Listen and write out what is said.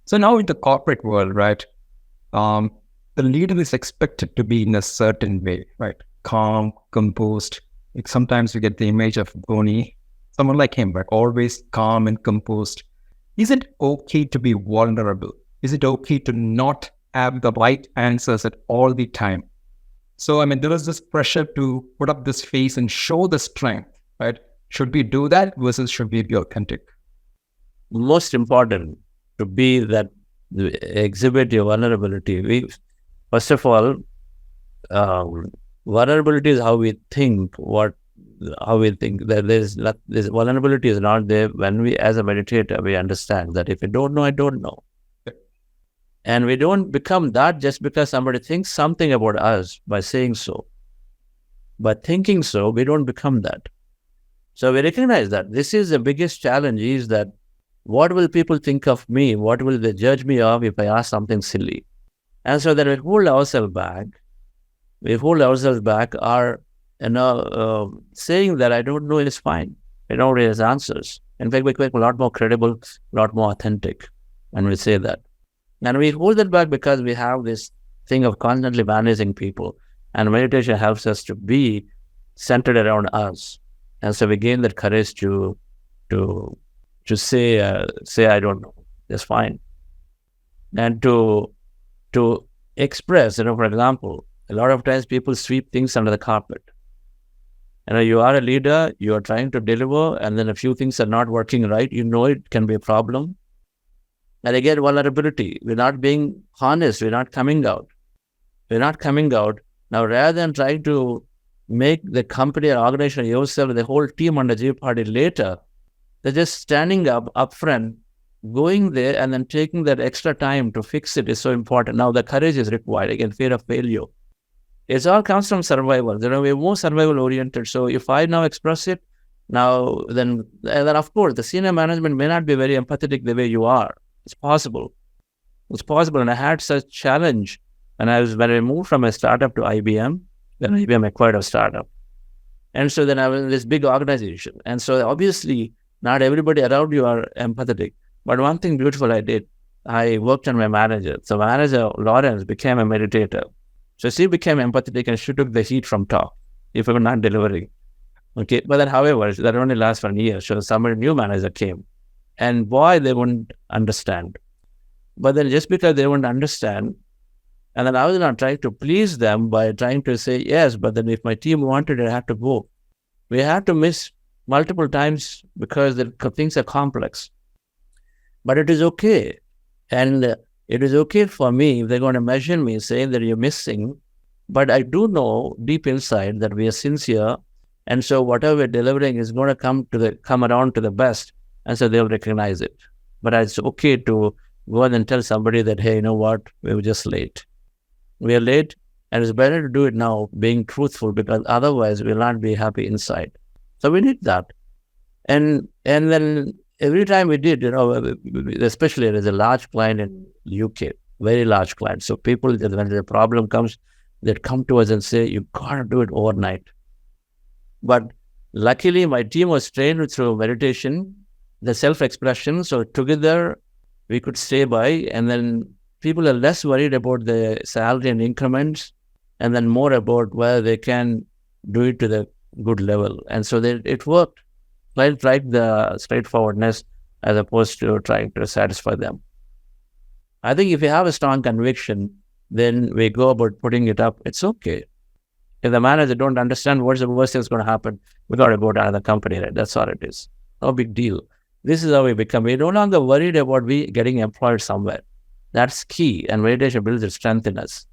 So now in the corporate world, right, the leader is expected to be in a certain way, right? Calm, composed. Like sometimes we get the image of Dhoni, someone like him, right? Always calm and composed. Is it okay to be vulnerable? Is it okay to not have the right answers at all the time? So, I mean, there is this pressure to put up this face and show the strength, right? Should we do that versus should we be authentic? Most important to be that, exhibit your vulnerability. First of all, vulnerability is how we think. How we think that this vulnerability is not there when we, as a meditator, we understand that if I don't know, I don't know. And we don't become that just because somebody thinks something about us by saying so. By thinking so, we don't become that. So we recognize that this is the biggest challenge, is that what will people think of me? What will they judge me of if I ask something silly? And so then we hold ourselves back. Our saying that I don't know is fine. I don't really have answers. In fact, we become a lot more credible, a lot more authentic when we say that. And we hold that back because we have this thing of constantly managing people. And meditation helps us to be centered around us. And so we gain that courage to say I don't know. That's fine. And to express, for example, a lot of times people sweep things under the carpet. You are a leader, you are trying to deliver, and then a few things are not working right. It can be a problem. And again, vulnerability. We're not being honest. We're not coming out. Now, rather than trying to make the company or organization, yourself, the whole team under jeopardy later, they're just standing up front, going there, and then taking that extra time to fix it is so important. Now, the courage is required. Again, fear of failure. It all comes from survival. We're more survival oriented. So if I now express it, then of course, the senior management may not be very empathetic the way you are. It's possible. And I had such challenge when I moved from a startup to IBM. Then IBM acquired a startup. And so then I was in this big organization. And so obviously, not everybody around you are empathetic. But one thing beautiful I did, I worked on my manager. So manager, Lawrence, became a meditator. So she became empathetic and she took the heat from top if we were not delivering. Okay. But then, however, that only lasts for a year. So somebody new manager came. And boy, they wouldn't understand. But then just because they wouldn't understand, and then I was not trying to please them by trying to say, yes, but then if my team wanted it, I had to go. We had to miss multiple times because the things are complex. But it is okay. And it is okay for me if they're going to measure me saying that you're missing. But I do know deep inside that we are sincere. And so whatever we're delivering is going to come around to the best. And so they'll recognize it. But it's okay to go and tell somebody that, hey, you know what? We were just late. We are late, and it's better to do it now, being truthful, because otherwise we'll not be happy inside. So we need that. And then every time we did, especially there's a large client in the UK, very large client. So people, when the problem comes, they'd come to us and say, you got to do it overnight. But luckily, my team was trained through meditation, the self-expression. So together, we could stay by, and then people are less worried about the salary and increments, and then more about whether they can do it to the good level. And so it worked. Like the straightforwardness as opposed to trying to satisfy them. I think if you have a strong conviction, then we go about putting it up. It's okay. If the manager don't understand what's the worst thing's going to happen, we got to go to another company, right? That's all it is. No big deal. This is how we become. We're no longer worried about we getting employed somewhere. That's key. And meditation builds its strength in us.